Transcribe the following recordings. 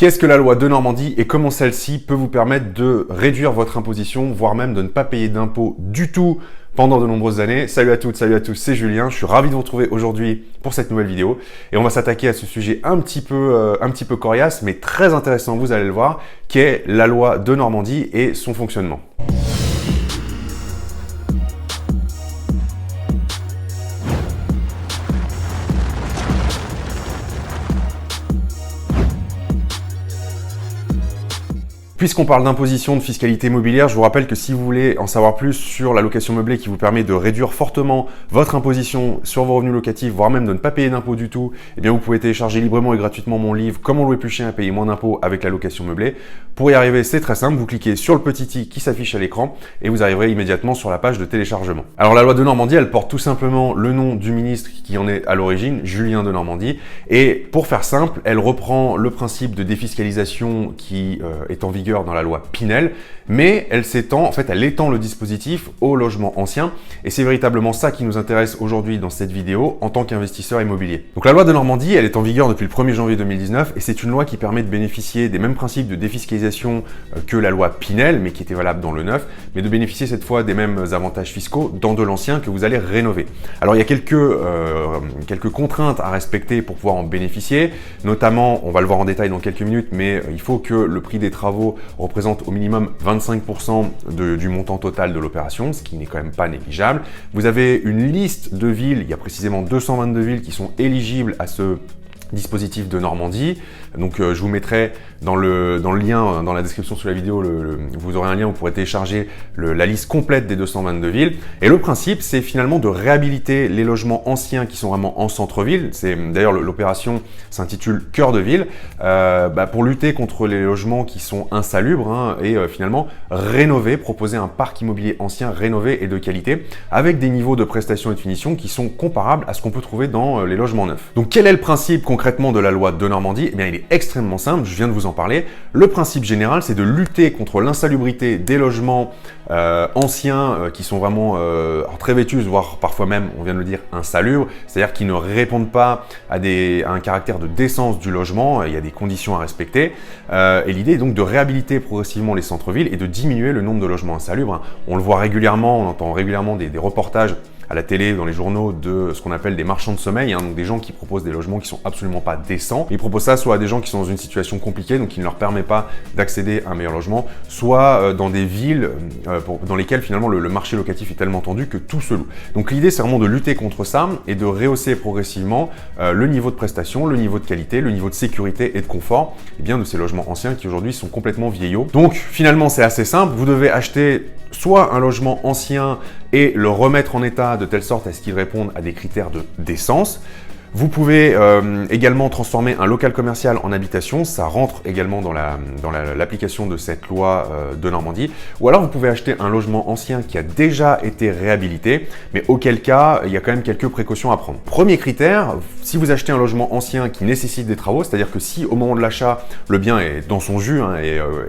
Qu'est-ce que la loi de Normandie et comment celle-ci peut vous permettre de réduire votre imposition, voire même de ne pas payer d'impôts du tout pendant de nombreuses années. Salut à toutes, salut à tous, c'est Julien. Je suis ravi de vous retrouver aujourd'hui pour cette nouvelle vidéo. Et on va s'attaquer à ce sujet un petit peu coriace, mais très intéressant, vous allez le voir, qui est la loi de Normandie et son fonctionnement. Puisqu'on parle d'imposition, de fiscalité immobilière, je vous rappelle que si vous voulez en savoir plus sur la location meublée qui vous permet de réduire fortement votre imposition sur vos revenus locatifs, voire même de ne pas payer d'impôts du tout, eh bien vous pouvez télécharger librement et gratuitement mon livre « Comment louer plus cher et payer moins d'impôts avec la location meublée ». Pour y arriver, c'est très simple, vous cliquez sur le petit i qui s'affiche à l'écran et vous arriverez immédiatement sur la page de téléchargement. Alors la loi de Normandie, elle porte tout simplement le nom du ministre qui en est à l'origine, Julien de Normandie, et pour faire simple, elle reprend le principe de défiscalisation qui est en vigueur dans la loi Pinel, mais elle étend le dispositif aux logements anciens et c'est véritablement ça qui nous intéresse aujourd'hui dans cette vidéo en tant qu'investisseur immobilier. Donc la loi de Normandie, elle est en vigueur depuis le 1er janvier 2019 et c'est une loi qui permet de bénéficier des mêmes principes de défiscalisation que la loi Pinel, mais qui était valable dans le neuf, mais de bénéficier cette fois des mêmes avantages fiscaux dans de l'ancien que vous allez rénover. Alors il y a quelques contraintes à respecter pour pouvoir en bénéficier, notamment, on va le voir en détail dans quelques minutes, mais il faut que le prix des travaux représente au minimum 25% du montant total de l'opération, ce qui n'est quand même pas négligeable. Vous avez une liste de villes, il y a précisément 222 villes qui sont éligibles à ce dispositif de Normandie. Donc je vous mettrai dans le lien, dans la description sous la vidéo, vous aurez un lien où vous pourrez télécharger la liste complète des 222 villes. Et le principe, c'est finalement de réhabiliter les logements anciens qui sont vraiment en centre-ville. C'est d'ailleurs l'opération s'intitule Cœur de ville, pour lutter contre les logements qui sont insalubres et finalement rénover, proposer un parc immobilier ancien rénové et de qualité avec des niveaux de prestations et de finition qui sont comparables à ce qu'on peut trouver dans les logements neufs. Donc quel est le principe concrètement de la loi de Normandie? Eh bien, il est extrêmement simple, je viens de vous en parler. Le principe général, c'est de lutter contre l'insalubrité des logements anciens qui sont vraiment très vétustes, voire parfois même, on vient de le dire, insalubres, c'est-à-dire qui ne répondent pas à un caractère de décence du logement, il y a des conditions à respecter. Et l'idée est donc de réhabiliter progressivement les centres-villes et de diminuer le nombre de logements insalubres. On le voit régulièrement, on entend régulièrement des reportages à la télé, dans les journaux, de ce qu'on appelle des marchands de sommeil, donc des gens qui proposent des logements qui sont absolument pas décents. Ils proposent ça soit à des gens qui sont dans une situation compliquée, donc qui ne leur permet pas d'accéder à un meilleur logement, soit dans des villes dans lesquelles finalement le marché locatif est tellement tendu que tout se loue. Donc l'idée, c'est vraiment de lutter contre ça et de rehausser progressivement le niveau de prestation, le niveau de qualité, le niveau de sécurité et de confort de ces logements anciens qui aujourd'hui sont complètement vieillots. Donc finalement, c'est assez simple, vous devez acheter soit un logement ancien et le remettre en état de telle sorte à ce qu'il réponde à des critères de décence. Vous pouvez également transformer un local commercial en habitation, ça rentre également dans l'application de cette loi de Normandie. Ou alors vous pouvez acheter un logement ancien qui a déjà été réhabilité, mais auquel cas, il y a quand même quelques précautions à prendre. Premier critère, si vous achetez un logement ancien qui nécessite des travaux, c'est-à-dire que si au moment de l'achat, le bien est dans son jus,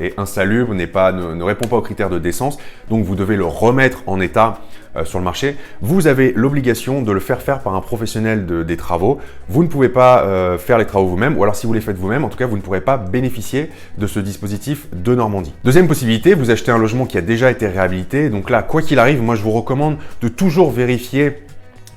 est insalubre, ne répond pas aux critères de décence, donc vous devez le remettre en état sur le marché, vous avez l'obligation de le faire par un professionnel des travaux. Vous ne pouvez pas faire les travaux vous-même, ou alors si vous les faites vous-même, en tout cas, vous ne pourrez pas bénéficier de ce dispositif de Normandie. Deuxième possibilité, vous achetez un logement qui a déjà été réhabilité. Donc là, quoi qu'il arrive, moi je vous recommande de toujours vérifier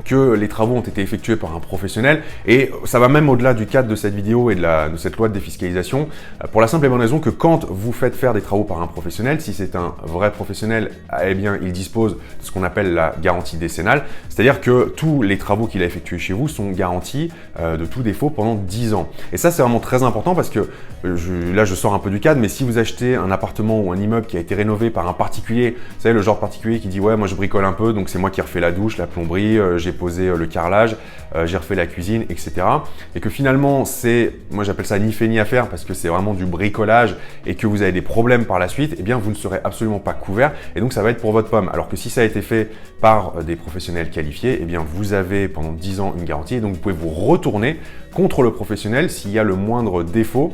que les travaux ont été effectués par un professionnel et ça va même au-delà du cadre de cette vidéo et de cette loi de défiscalisation pour la simple et bonne raison que quand vous faites faire des travaux par un professionnel, si c'est un vrai professionnel, eh bien il dispose de ce qu'on appelle la garantie décennale, c'est-à-dire que tous les travaux qu'il a effectués chez vous sont garantis de tout défaut pendant 10 ans. Et ça c'est vraiment très important parce que là je sors un peu du cadre, mais si vous achetez un appartement ou un immeuble qui a été rénové par un particulier, vous savez le genre particulier qui dit ouais moi je bricole un peu donc c'est moi qui refais la douche, la plomberie, j'ai posé le carrelage, j'ai refait la cuisine, etc. Et que finalement, moi j'appelle ça ni fait ni à faire parce que c'est vraiment du bricolage et que vous avez des problèmes par la suite, eh bien vous ne serez absolument pas couvert et donc ça va être pour votre pomme. Alors que si ça a été fait par des professionnels qualifiés, eh bien vous avez pendant 10 ans une garantie et donc vous pouvez vous retourner contre le professionnel s'il y a le moindre défaut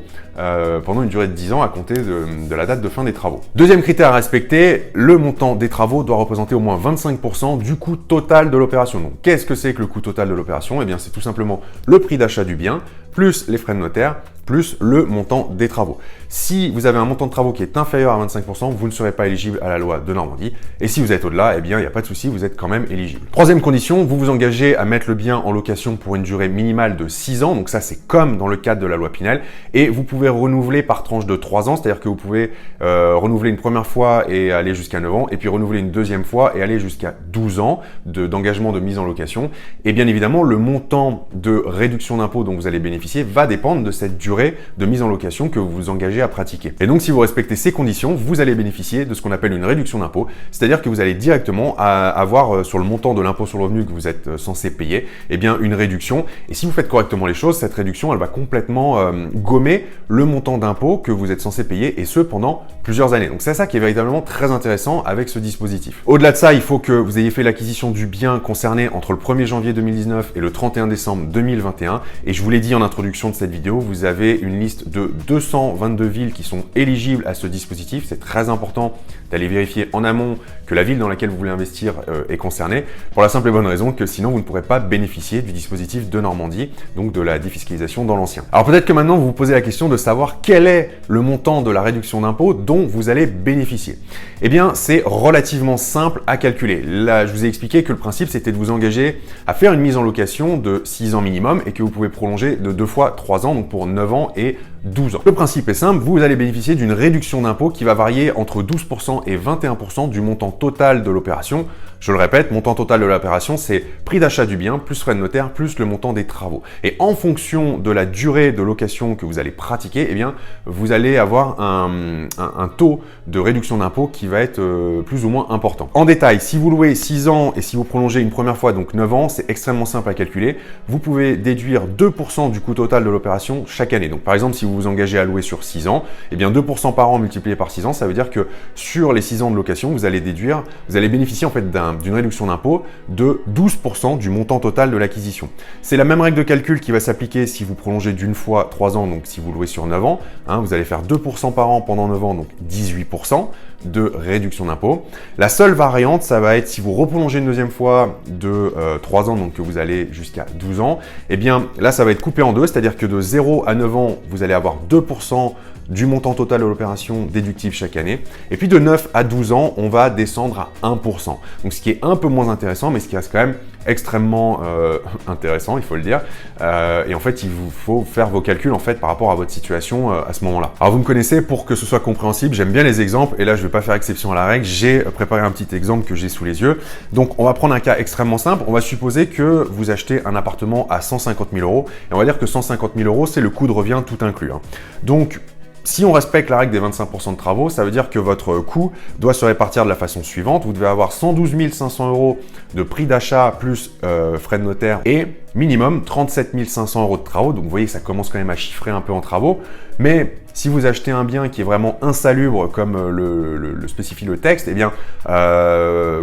pendant une durée de 10 ans à compter de la date de fin des travaux. Deuxième critère à respecter, le montant des travaux doit représenter au moins 25% du coût total de l'opération. Donc qu'est-ce que c'est que le coût total de l'opération? Eh bien c'est tout simplement le prix d'achat du bien plus les frais de notaire, plus le montant des travaux. Si vous avez un montant de travaux qui est inférieur à 25%, vous ne serez pas éligible à la loi de Normandie. Et si vous êtes au-delà, eh bien, il n'y a pas de souci, vous êtes quand même éligible. Troisième condition, vous vous engagez à mettre le bien en location pour une durée minimale de 6 ans. Donc ça, c'est comme dans le cadre de la loi Pinel. Et vous pouvez renouveler par tranche de 3 ans, c'est-à-dire que vous pouvez renouveler une première fois et aller jusqu'à 9 ans, et puis renouveler une deuxième fois et aller jusqu'à 12 ans d'engagement de mise en location. Et bien évidemment, le montant de réduction d'impôt dont vous allez bénéficier va dépendre de cette durée de mise en location que vous vous engagez à pratiquer. Et donc, si vous respectez ces conditions, vous allez bénéficier de ce qu'on appelle une réduction d'impôt, c'est-à-dire que vous allez directement avoir sur le montant de l'impôt sur le revenu que vous êtes censé payer, eh bien une réduction. Et si vous faites correctement les choses, cette réduction, elle va complètement gommer le montant d'impôt que vous êtes censé payer, et ce pendant plusieurs années. Donc c'est ça qui est véritablement très intéressant avec ce dispositif. Au-delà de ça, il faut que vous ayez fait l'acquisition du bien concerné entre le 1er janvier 2019 et le 31 décembre 2021. Et je vous l'ai dit en introduction de cette vidéo, vous avez une liste de 222 villes qui sont éligibles à ce dispositif. C'est très important d'aller vérifier en amont que la ville dans laquelle vous voulez investir est concernée, pour la simple et bonne raison que sinon vous ne pourrez pas bénéficier du dispositif de Normandie, donc de la défiscalisation dans l'ancien. Alors peut-être que maintenant vous vous posez la question de savoir quel est le montant de la réduction d'impôt dont vous allez bénéficier. Eh bien, c'est relativement simple à calculer. Là, je vous ai expliqué que le principe, c'était de vous engager à faire une mise en location de 6 ans minimum et que vous pouvez prolonger de 2 fois 3 ans, donc pour 9 ans et 12 ans. Le principe est simple, vous allez bénéficier d'une réduction d'impôt qui va varier entre 12% et 21% du montant total de l'opération. Je le répète, montant total de l'opération, c'est prix d'achat du bien, plus frais de notaire, plus le montant des travaux. Et en fonction de la durée de location que vous allez pratiquer, eh bien, vous allez avoir un taux de réduction d'impôt qui va être plus ou moins important. En détail, si vous louez 6 ans et si vous prolongez une première fois, donc 9 ans, c'est extrêmement simple à calculer. Vous pouvez déduire 2% du coût total de l'opération chaque année. Donc par exemple, si vous vous engagez à louer sur 6 ans, eh bien 2% par an multiplié par 6 ans, ça veut dire que sur les 6 ans de location, vous allez bénéficier en fait d'une réduction d'impôt de 12% du montant total de l'acquisition. C'est la même règle de calcul qui va s'appliquer si vous prolongez d'une fois 3 ans, donc si vous louez sur 9 ans, vous allez faire 2% par an pendant 9 ans, donc 18% de réduction d'impôt. La seule variante, ça va être si vous reprolongez une deuxième fois de 3 ans, donc que vous allez jusqu'à 12 ans, eh bien là, ça va être coupé en deux, c'est-à-dire que de 0 à 9 ans, vous allez avoir 2% du montant total de l'opération déductible chaque année. Et puis de 9 à 12 ans, on va descendre à 1%. Donc ce qui est un peu moins intéressant, mais ce qui reste quand même extrêmement intéressant, il faut le dire. Et en fait, il vous faut faire vos calculs en fait par rapport à votre situation à ce moment-là. Alors vous me connaissez, pour que ce soit compréhensible, j'aime bien les exemples et là je vais pas faire exception à la règle. J'ai préparé un petit exemple que j'ai sous les yeux. Donc on va prendre un cas extrêmement simple. On va supposer que vous achetez un appartement à 150 000 euros et on va dire que 150 000 euros c'est le coût de revient tout inclus. Donc si on respecte la règle des 25% de travaux, ça veut dire que votre coût doit se répartir de la façon suivante. Vous devez avoir 112 500 euros de prix d'achat plus frais de notaire et minimum 37 500 euros de travaux. Donc vous voyez que ça commence quand même à chiffrer un peu en travaux. Mais si vous achetez un bien qui est vraiment insalubre comme le spécifie le texte, eh bien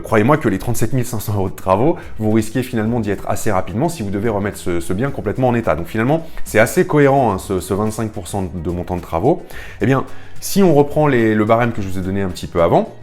croyez-moi que les 37 500 euros de travaux, vous risquez finalement d'y être assez rapidement si vous devez remettre ce bien complètement en état. Donc finalement, c'est assez cohérent ce 25% de montant de travaux. Eh bien, si on reprend le barème que je vous ai donné un petit peu avant,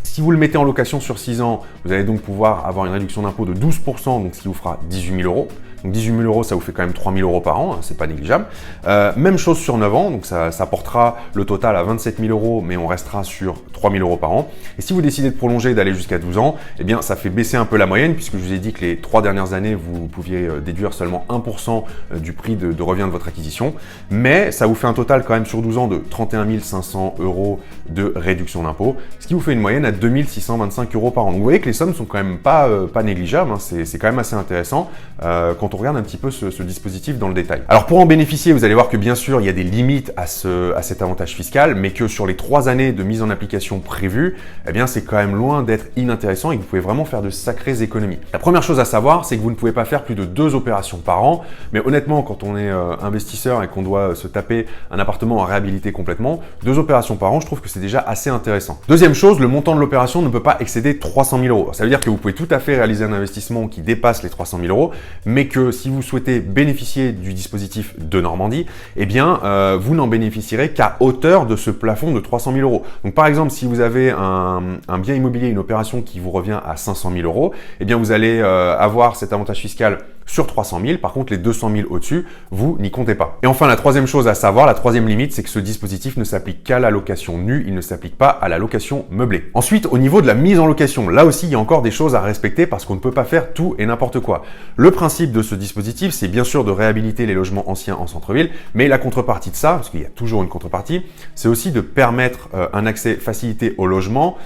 si vous le mettez en location sur 6 ans, vous allez donc pouvoir avoir une réduction d'impôt de 12%, donc ce qui vous fera 18 000 euros. Donc 18 000 euros, ça vous fait quand même 3 000 euros par an, c'est pas négligeable. Même chose sur 9 ans, donc ça portera le total à 27 000 euros, mais on restera sur 3 000 euros par an. Et si vous décidez de prolonger, d'aller jusqu'à 12 ans, eh bien ça fait baisser un peu la moyenne, puisque je vous ai dit que les 3 dernières années, vous pouviez déduire seulement 1% du prix de revient de votre acquisition. Mais ça vous fait un total quand même sur 12 ans de 31 500 euros de réduction d'impôt, ce qui vous fait une moyenne à 2 625 euros par an. Donc vous voyez que les sommes sont quand même pas négligeables, c'est quand même assez intéressant quand on regarde un petit peu ce dispositif dans le détail. Alors pour en bénéficier, vous allez voir que bien sûr, il y a des limites à cet avantage fiscal, mais que sur les 3 années de mise en application prévues, eh bien c'est quand même loin d'être inintéressant et que vous pouvez vraiment faire de sacrées économies. La première chose à savoir, c'est que vous ne pouvez pas faire plus de 2 opérations par an, mais honnêtement, quand on est investisseur et qu'on doit se taper un appartement à réhabiliter complètement, 2 opérations par an, je trouve que c'est déjà assez intéressant. Deuxième chose, le montant de l'opération ne peut pas excéder 300 000 euros. Ça veut dire que vous pouvez tout à fait réaliser un investissement qui dépasse les 300 000 euros, mais que si vous souhaitez bénéficier du dispositif de Normandie, eh bien, vous n'en bénéficierez qu'à hauteur de ce plafond de 300 000 euros. Donc, par exemple, si vous avez un bien immobilier, une opération qui vous revient à 500 000 euros, eh bien, vous allez avoir cet avantage fiscal sur 300 000. Par contre, les 200 000 au-dessus, vous n'y comptez pas. Et enfin, la troisième chose à savoir, la troisième limite, c'est que ce dispositif ne s'applique qu'à la location nue, il ne s'applique pas à la location meublée. Ensuite, au niveau de la mise en location, là aussi, il y a encore des choses à respecter parce qu'on ne peut pas faire tout et n'importe quoi. Le principe de ce dispositif, c'est bien sûr de réhabiliter les logements anciens en centre-ville, mais la contrepartie de ça, parce qu'il y a toujours une contrepartie, c'est aussi de permettre un accès facilité au logement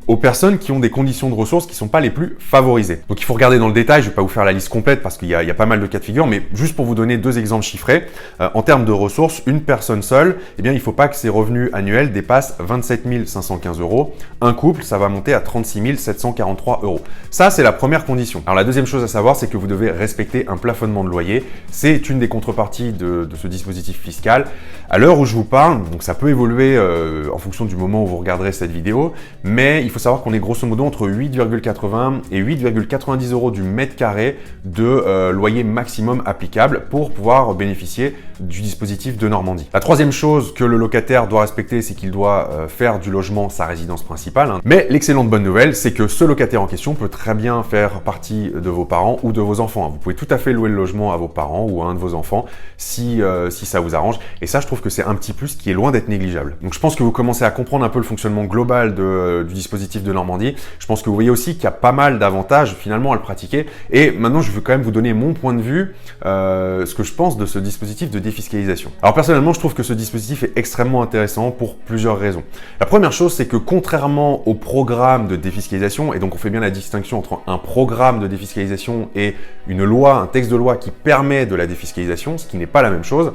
aux personnes qui ont des conditions de ressources qui ne sont pas les plus favorisées. Donc il faut regarder dans le détail, je ne vais pas vous faire la liste complète parce qu'il y a pas mal de cas de figure, mais juste pour vous donner deux exemples chiffrés, en termes de ressources, une personne seule, eh bien, il ne faut pas que ses revenus annuels dépassent 27 515 euros. Un couple, ça va monter à 36 743 euros. Ça, c'est la première condition. Alors la deuxième chose à savoir, c'est que vous devez respecter un plafonnement de loyer. C'est une des contreparties de ce dispositif fiscal. À l'heure où je vous parle, donc ça peut évoluer en fonction du moment où vous regarderez cette vidéo, mais il faut savoir qu'on est grosso modo entre 8,80 et 8,90 euros du mètre carré de loyer maximum applicable pour pouvoir bénéficier du dispositif de Normandie. La troisième chose que le locataire doit respecter, c'est qu'il doit faire du logement sa résidence principale. Mais l'excellente bonne nouvelle, c'est que ce locataire en question peut très bien faire partie de vos parents ou de vos enfants. Vous pouvez tout à fait louer le logement à vos parents ou à un de vos enfants si ça vous arrange. Et ça, je trouve que c'est un petit plus qui est loin d'être négligeable. Donc je pense que vous commencez à comprendre un peu le fonctionnement global du dispositif de Normandie. Je pense que vous voyez aussi qu'il y a pas mal d'avantages finalement à le pratiquer. Et maintenant, je veux quand même vous donner mon point de vue, ce que je pense de ce dispositif de défiscalisation. Alors personnellement, je trouve que ce dispositif est extrêmement intéressant pour plusieurs raisons. La première chose, c'est que contrairement au programme de défiscalisation, et donc on fait bien la distinction entre un programme de défiscalisation et une loi, un texte de loi qui permet de la défiscalisation, ce qui n'est pas la même chose.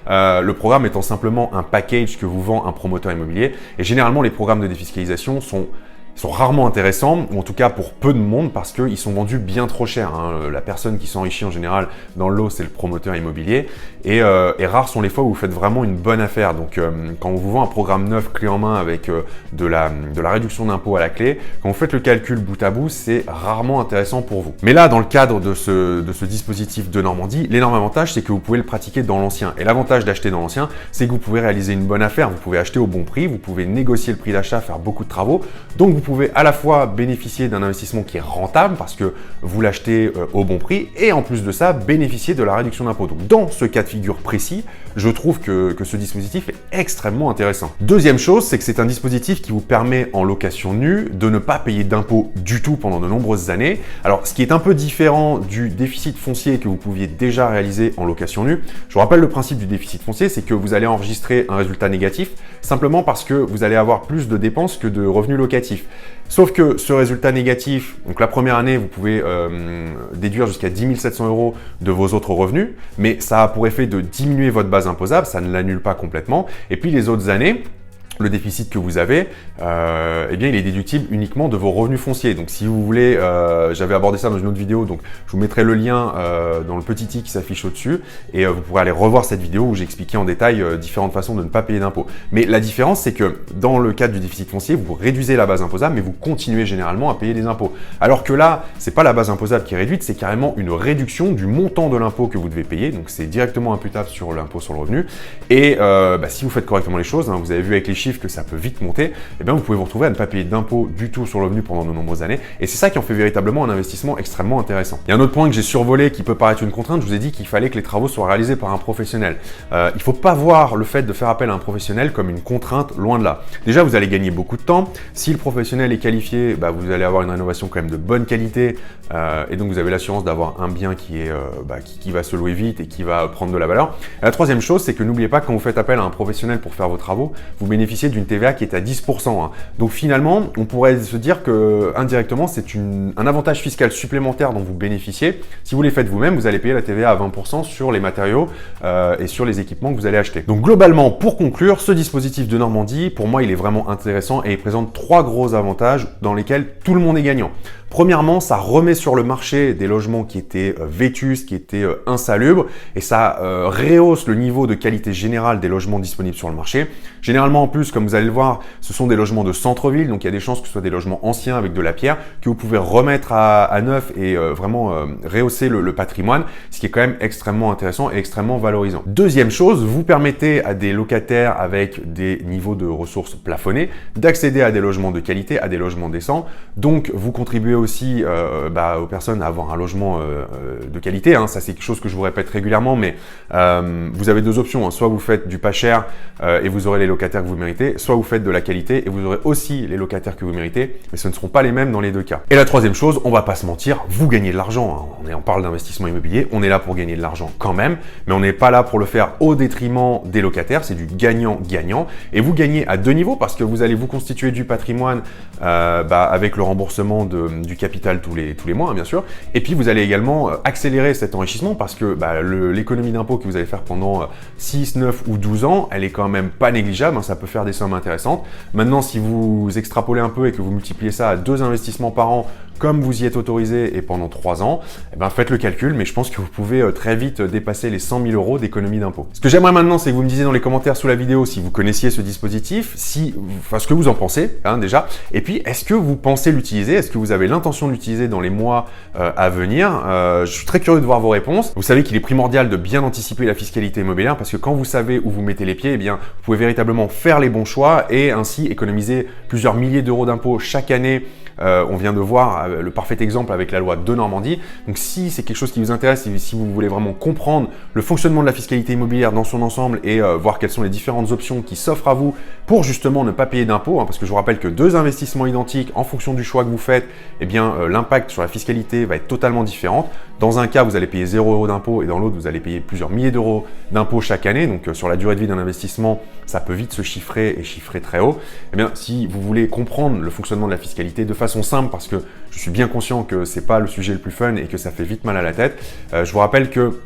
Le programme étant simplement un package que vous vend un promoteur immobilier. Et généralement, les programmes de défiscalisation sont rarement intéressants, ou en tout cas pour peu de monde, parce qu'ils sont vendus bien trop cher. La personne qui s'enrichit en général dans le lot, c'est le promoteur immobilier. Et rares sont les fois où vous faites vraiment une bonne affaire. Donc quand on vous vend un programme neuf clé en main avec de la réduction d'impôt à la clé, quand vous faites le calcul bout à bout, c'est rarement intéressant pour vous. Mais là, dans le cadre de ce dispositif de Normandie, l'énorme avantage, c'est que vous pouvez le pratiquer dans l'ancien. Et l'avantage d'acheter dans l'ancien, c'est que vous pouvez réaliser une bonne affaire. Vous pouvez acheter au bon prix, vous pouvez négocier le prix d'achat, faire beaucoup de travaux. Donc vous pouvez à la fois bénéficier d'un investissement qui est rentable parce que vous l'achetez au bon prix et en plus de ça, bénéficier de la réduction d'impôt. Donc dans ce cas de figure précis, je trouve que ce dispositif est extrêmement intéressant. Deuxième chose, c'est que c'est un dispositif qui vous permet en location nue de ne pas payer d'impôt du tout pendant de nombreuses années. Alors ce qui est un peu différent du déficit foncier que vous pouviez déjà réaliser en location nue, je vous rappelle le principe du déficit foncier, c'est que vous allez enregistrer un résultat négatif simplement parce que vous allez avoir plus de dépenses que de revenus locatifs. Sauf que ce résultat négatif, donc la première année, vous pouvez déduire jusqu'à 10 700 euros de vos autres revenus, mais ça a pour effet de diminuer votre base imposable, ça ne l'annule pas complètement. Et puis les autres années, le déficit que vous avez, eh bien, il est déductible uniquement de vos revenus fonciers. Donc, si vous voulez, j'avais abordé ça dans une autre vidéo, donc je vous mettrai le lien dans le petit i qui s'affiche au-dessus et vous pourrez aller revoir cette vidéo où j'ai expliqué en détail différentes façons de ne pas payer d'impôts. Mais la différence, c'est que dans le cadre du déficit foncier, vous réduisez la base imposable, mais vous continuez généralement à payer des impôts. Alors que là, c'est pas la base imposable qui est réduite, c'est carrément une réduction du montant de l'impôt que vous devez payer. Donc, c'est directement imputable sur l'impôt sur le revenu. Et si vous faites correctement les choses, vous avez vu avec les chiffres que ça peut vite monter, eh bien vous pouvez vous retrouver à ne pas payer d'impôts du tout sur le revenu pendant de nombreuses années. Et c'est ça qui en fait véritablement un investissement extrêmement intéressant. Il y a un autre point que j'ai survolé qui peut paraître une contrainte. Je vous ai dit qu'il fallait que les travaux soient réalisés par un professionnel. Il ne faut pas voir le fait de faire appel à un professionnel comme une contrainte, loin de là. Déjà, vous allez gagner beaucoup de temps. Si le professionnel est qualifié, vous allez avoir une rénovation quand même de bonne qualité et donc vous avez l'assurance d'avoir un bien qui va se louer vite et qui va prendre de la valeur. Et la troisième chose, c'est que n'oubliez pas, quand vous faites appel à un professionnel pour faire vos travaux, vous bénéficiez d'une TVA qui est à 10%. Donc finalement, on pourrait se dire que indirectement, c'est un avantage fiscal supplémentaire dont vous bénéficiez. Si vous les faites vous-même, vous allez payer la TVA à 20% sur les matériaux et sur les équipements que vous allez acheter. Donc globalement, pour conclure, ce dispositif de Normandie, pour moi, il est vraiment intéressant et il présente trois gros avantages dans lesquels tout le monde est gagnant. Premièrement, ça remet sur le marché des logements qui étaient vétustes, qui étaient insalubres, et ça rehausse le niveau de qualité générale des logements disponibles sur le marché. Généralement, en plus, comme vous allez le voir, ce sont des logements de centre-ville, donc il y a des chances que ce soit des logements anciens avec de la pierre que vous pouvez remettre à neuf et vraiment rehausser le patrimoine, ce qui est quand même extrêmement intéressant et extrêmement valorisant. Deuxième chose, vous permettez à des locataires avec des niveaux de ressources plafonnés d'accéder à des logements de qualité, à des logements décents, donc vous contribuez aussi aux personnes à avoir un logement de qualité. Hein. Ça, c'est quelque chose que je vous répète régulièrement, mais vous avez deux options. Hein. Soit vous faites du pas cher et vous aurez les locataires que vous méritez, soit vous faites de la qualité et vous aurez aussi les locataires que vous méritez, mais ce ne seront pas les mêmes dans les deux cas. Et la troisième chose, on va pas se mentir, vous gagnez de l'argent. Hein. On parle d'investissement immobilier, on est là pour gagner de l'argent quand même, mais on n'est pas là pour le faire au détriment des locataires, c'est du gagnant-gagnant. Et vous gagnez à deux niveaux parce que vous allez vous constituer du patrimoine avec le remboursement du capital tous les mois, hein, bien sûr. Et puis vous allez également accélérer cet enrichissement parce que l'économie d'impôt que vous allez faire pendant 6, 9 ou 12 ans, elle est quand même pas négligeable, hein, ça peut faire des sommes intéressantes. Maintenant, si vous extrapolez un peu et que vous multipliez ça à 2 investissements par an, comme vous y êtes autorisé et pendant 3 ans, faites le calcul, mais je pense que vous pouvez très vite dépasser les 100 000 euros d'économie d'impôt. Ce que j'aimerais maintenant, c'est que vous me disiez dans les commentaires sous la vidéo si vous connaissiez ce dispositif, ce que vous en pensez, hein, déjà, et puis est-ce que vous pensez l'utiliser, est-ce que vous avez l'intention de l'utiliser dans les mois à venir. Je suis très curieux de voir vos réponses. Vous savez qu'il est primordial de bien anticiper la fiscalité immobilière parce que quand vous savez où vous mettez les pieds, vous pouvez véritablement faire les bons choix et ainsi économiser plusieurs milliers d'euros d'impôts chaque année. On vient de voir le parfait exemple avec la loi de Normandie. Donc si c'est quelque chose qui vous intéresse, si vous voulez vraiment comprendre le fonctionnement de la fiscalité immobilière dans son ensemble et voir quelles sont les différentes options qui s'offrent à vous pour justement ne pas payer d'impôts, hein, parce que je vous rappelle que 2 investissements identiques en fonction du choix que vous faites, l'impact sur la fiscalité va être totalement différent. Dans un cas, vous allez payer 0 € d'impôts et dans l'autre, vous allez payer plusieurs milliers d'euros d'impôts chaque année. Donc sur la durée de vie d'un investissement, ça peut vite se chiffrer et chiffrer très haut. Si vous voulez comprendre le fonctionnement de la fiscalité de façon simple, parce que je suis bien conscient que c'est pas le sujet le plus fun et que ça fait vite mal à la tête, je vous rappelle que vous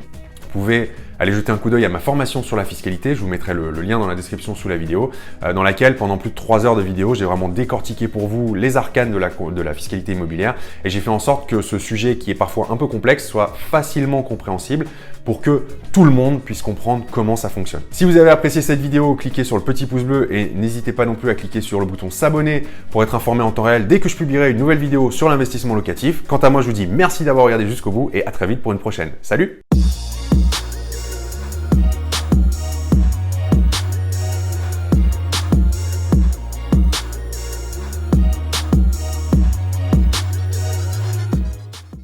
pouvez aller jeter un coup d'œil à ma formation sur la fiscalité, je vous mettrai le lien dans la description sous la vidéo, dans laquelle pendant plus de 3 heures de vidéo, j'ai vraiment décortiqué pour vous les arcanes de la fiscalité immobilière et j'ai fait en sorte que ce sujet qui est parfois un peu complexe soit facilement compréhensible pour que tout le monde puisse comprendre comment ça fonctionne. Si vous avez apprécié cette vidéo, cliquez sur le petit pouce bleu et n'hésitez pas non plus à cliquer sur le bouton s'abonner pour être informé en temps réel dès que je publierai une nouvelle vidéo sur l'investissement locatif. Quant à moi, je vous dis merci d'avoir regardé jusqu'au bout et à très vite pour une prochaine. Salut!